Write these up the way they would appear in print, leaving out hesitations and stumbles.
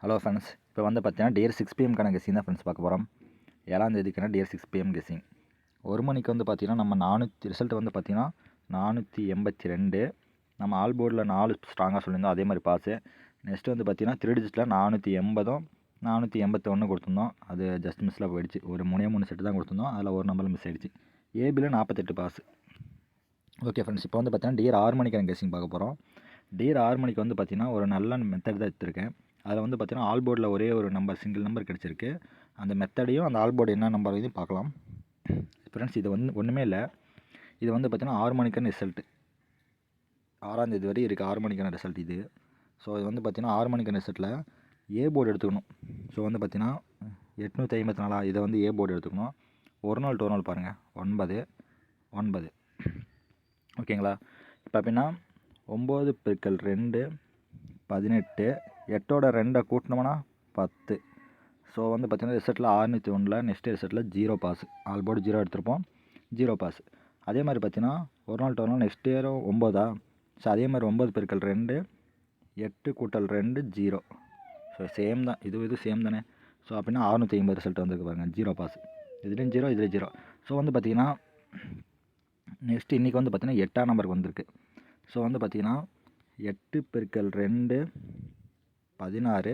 Hello friends, இப்போ வந்து பார்த்தீங்கன்னா டியர் 6 PM கெஸ்ஸிங் தான் ஃப்ரெண்ட்ஸ் பார்க்க போகிறோம். 7ஆம் தேதிக்கான டியர் 6 PM கெஸ்ஸிங். 1 மணிக்கு வந்து பார்த்தீங்கன்னா நம்ம 400 ரிசல்ட் வந்து பார்த்தீங்கன்னா 482. நம்ம ஆல் போர்டில் 4 ஸ்ட்ராங்காக சொல்லியிருந்தோம், அதே மாதிரி பாஸு. நெக்ஸ்ட்டு வந்து பார்த்தீங்கன்னா 3 டிஜிட்டில் 480 481 கொடுத்துருந்தோம். அது ஜஸ்ட் மிஸ்ஸில் போயிடுச்சு. ஒரு 3 செட்டு தான் கொடுத்துருந்தோம், அதில் ஒரு நம்பர் மிஸ் ஆகிடுச்சு. ஏபியில் 48 பாஸ். ஓகே ஃப்ரெண்ட்ஸ், இப்போ வந்து பார்த்தீங்கன்னா டியர் 6 மணிக்கான கெஸ்ஸிங் பார்க்க போகிறோம். டியர் 6 மணிக்கு வந்து பார்த்தீங்கன்னா ஒரு நல்ல மெத்தட் தான் எடுத்திருக்கேன். அதில் வந்து பார்த்தீங்கன்னா ஆல் போர்டில் ஒரே ஒரு நம்பர், சிங்கிள் நம்பர் கிடச்சிருக்கு. அந்த மெத்தடையும் அந்த ஆல் போர்டு என்ன நம்பர் இதையும் பார்க்கலாம். ஃப்ரெண்ட்ஸ், இது வந்து ஒன்றுமே இல்லை. இது வந்து பார்த்தீங்கன்னா 6 மணிக்கான ரிசல்ட்டு. 6ஆம் தேதி வரை இருக்குது 6 மணிக்கான ரிசல்ட் இது. ஸோ இது வந்து பார்த்தீங்கன்னா 6 மணிக்கான ரிசல்ட்டில் ஏ போர்டு எடுத்துக்கணும். ஸோ வந்து பார்த்தீங்கன்னா 854 இதை வந்து ஏ போர்டு எடுத்துக்கணும். ஒரு நாள் 2 நாள் பாருங்கள், 9 9. ஓகேங்களா? இப்போ அப்படின்னா 9 × 2 18, 8ஓட 2 கூட்டினோம்னா 10. ஸோ வந்து பார்த்தீங்கன்னா ரிசல்ட்டில் 601. நெக்ஸ்ட் ரிசல்ட்டில் 0 பாஸ். ஆல் போர்டு 0 எடுத்திருப்போம், 0 பாஸ். அதே மாதிரி பார்த்தீங்கன்னா ஒரு நாள் 2 நாள் நெக்ஸ்ட் இயரும் 9. ஸோ அதே மாதிரி 9 × 2 8 × 2 0. ஸோ சேம் தான், இது சேம் தானே. ஸோ அப்படின்னா 650 ரிசல்ட் வந்துருக்கு பாருங்கள், 0 பாஸ். இதுலேயும் 0, இதுலேயும் 0. ஸோ வந்து பார்த்தீங்கன்னா நெக்ஸ்ட்டு இன்றைக்கி வந்து பார்த்தீங்கன்னா 8ஆம் நம்பருக்கு வந்திருக்கு. ஸோ வந்து பார்த்தீங்கன்னா 8 × 2 16,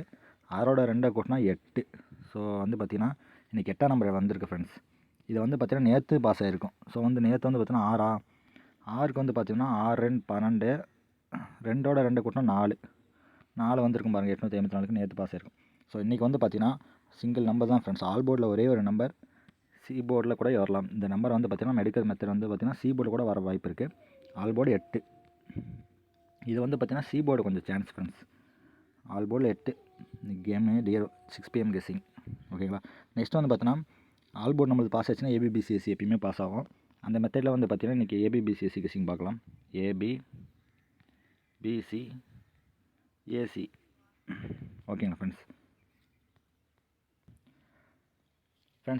6ஓட 2 கூட்டினா 8. ஸோ வந்து பார்த்தீங்கன்னா இன்றைக்கி 8ஆம் நம்பர் வந்திருக்கு ஃப்ரெண்ட்ஸ். இதை வந்து பார்த்தீங்கன்னா நேற்று பாஸ் ஆகிருக்கும். ஸோ வந்து நேற்று வந்து பார்த்தீங்கன்னா 6க்கு வந்து பார்த்தீங்கன்னா 6 2 12, 2ஓட 2 கூட்டினா 4 வந்திருக்கும் பாருங்கள். 854க்கு நேற்று பாஸ் ஆகிருக்கும். ஸோ இன்றைக்கி வந்து பார்த்தீங்கன்னா சிங்கிள் நம்பர் தான் ஃப்ரெண்ட்ஸ். ஆல் போர்டில் ஒரே ஒரு நம்பர், சி போர்டில் கூட வரலாம். இந்த நம்பர் வந்து பார்த்தீங்கன்னா மெடிக்கல் மெத்தட் வந்து பார்த்தீங்கன்னா சி போர்டு கூட வர வாய்ப்பு இருக்குது. All board 8. இது வந்து பார்த்தீங்கன்னா சி போர்டு கொஞ்சம் சான்ஸ் ஃப்ரெண்ட்ஸ். ஆல் போர்டில் 8. இந்த கேமு டியர் 6 PM கெஸ்ஸிங். ஓகேங்களா? நெக்ஸ்ட் வந்து பார்த்தீங்கன்னா ஆல் போர்டு நம்மளுக்கு பாஸ் ஆச்சுன்னா ஏபிபிசிஎஸ்சி எப்பயுமே பாஸ் ஆகும். அந்த மெத்தடில் வந்து பார்த்தீங்கன்னா இன்றைக்கி ஏபிபிசிஎஸ்சி கெஸ்ஸிங் பார்க்கலாம். ABBC AC. ஓகேங்களா ஃப்ரெண்ட்ஸ்?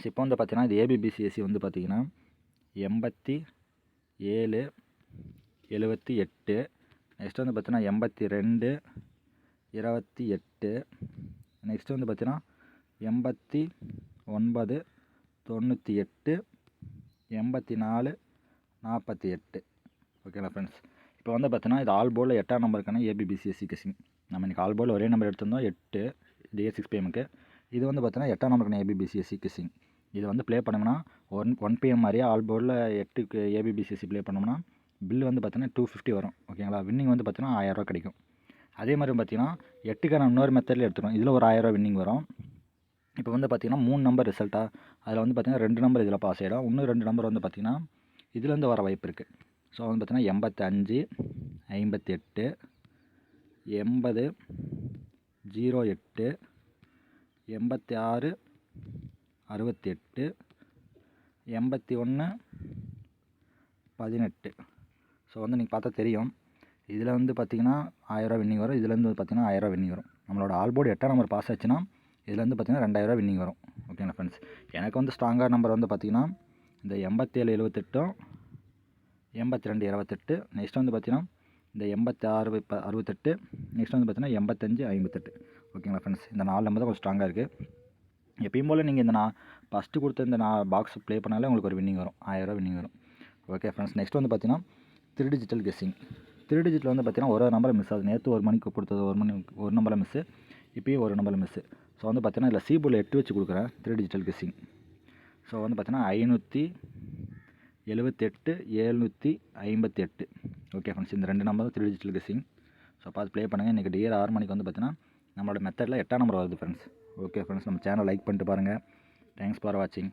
இப்போ வந்து பார்த்தீங்கன்னா இது ஏபிபிசிஎஸ்சி வந்து பார்த்தீங்கன்னா 87 78. நெக்ஸ்ட் வந்து பார்த்தீங்கன்னா 82 28. நெக்ஸ்ட் வந்து பார்த்தீங்கன்னா 89 98 84 48. ஓகேங்களா ஃப்ரெண்ட்ஸ்? இப்போ வந்து பார்த்தீங்கன்னா இது ஆல் போர்டில் 8ஆம் நம்பருக்கான ஏபிபிசிஎஸ்சி கெஸ்ஸிங். நம்ம இன்றைக்கி ஆல் போர்டில் ஒரே நம்பர் எடுத்திருந்தோம் 8 டியர் 6 PMக்கு. இது வந்து பார்த்தீங்கன்னா 8ஆம் நம்பருக்கான ஏபிபிசிஎஸ்சி கெஸ்ஸிங். இதை வந்து ப்ளே பண்ணோம்னா 1 PM மாதிரியே ஆல் போர்டில் 8க்கு ஏபிபிசிஎஸ்சி ப்ளே பண்ணோம்னா பில் வந்து பார்த்தீங்கன்னா 250 வரும். ஓகேங்களா? வின்னிங் வந்து பார்த்தீங்கன்னா 1000 ரூபா கிடைக்கும். அதே மாதிரி பார்த்தீங்கன்னா 8க்கான இன்னொரு மெத்தடில் எடுத்துக்கணும். இதில் ஒரு 1000 ரூபா வின்னிங் வரும். இப்போ வந்து பார்த்தீங்கன்னா 3 நம்பர் ரிசல்ட்டாக அதில் வந்து பார்த்தீங்கன்னா 2 நம்பர் இதில் பாஸ் ஆகிடும். இன்னும் 2 நம்பர் வந்து பார்த்தீங்கன்னா இதுலேருந்து வர வாய்ப்பு இருக்குது. ஸோ வந்து பார்த்தீங்கன்னா 85 58 80 08 86 68 81 18. ஸோ வந்து நீங்கள் பார்த்தா தெரியும், இதில் வந்து பார்த்தீங்கன்னா 1000 ரூபா வின்னிங் வரும். இதுலேருந்து பார்த்தீங்கன்னா 1000 ரூபா வின்னிங் வரும். நம்மளோட ஆல் போர்டு 8ஆம் நம்பர் பாஸ் ஆச்சுன்னா இதுலேருந்து பார்த்தீங்கன்னா 2000 ரூபா வின்னிங் வரும். ஓகேங்களா ஃப்ரெண்ட்ஸ்? எனக்கு வந்து ஸ்ட்ராங்காக நம்பர் வந்து பார்த்தீங்கன்னா இந்த 87 78 82 28. நெக்ஸ்ட் வந்து பார்த்தீங்கன்னா இந்த 86 68. நெக்ஸ்ட் வந்து பார்த்தீங்கன்னா 85 58. ஓகேங்களா ஃப்ரெண்ட்ஸ்? இந்த 4 நம்பர் தான் கொஞ்சம் ஸ்ட்ராங்காக இருக்குது. எப்பயும் போல் நீங்கள் இந்த ஃபஸ்ட்டு கொடுத்த இந்த பாக்ஸ் ப்ளே பண்ணாலே உங்களுக்கு ஒரு வின்னிங் வரும், 1000 ரூபா வின்னிங் வரும். Okay friends? நெக்ஸ்ட் வந்து பார்த்தீங்கன்னா 3 டிஜிட்டல் கெஸ்ஸிங். 3 டிஜிட்டில் வந்து பார்த்தீங்கன்னா ஒரு நம்பர் மிஸ் ஆகுது. நேற்று 1 மணிக்கு கொடுத்தது ஒரு நம்பரில் மிஸ்ஸு, இப்போயும் ஒரு நம்பரில் மிஸ்ஸு. ஸோ வந்து பார்த்தீங்கன்னா இதில் சி போர்டில் 8 வச்சு கொடுக்குறேன் 3 டிஜிட்டல் கெஸ்ஸிங். ஸோ வந்து பார்த்தீங்கன்னா 578 758. Okay friends? இந்த 2 நம்பர் தான் 3 டிஜிட்டல் கெஸ்ஸிங். ஸோ பார்த்து ப்ளே பண்ணுங்கள். இன்றைக்கி டியர் 6 மணிக்கு வந்து பார்த்தீங்கன்னா நம்மளோட மெத்தடில் 8ஆம் நம்பர் வருது ஃப்ரெண்ட்ஸ். ஓகே ஃப்ரெண்ட்ஸ், நம்ம சேனல் லைக் பண்ணிட்டு பாருங்கள். தேங்க்ஸ் ஃபார் வாட்சிங்.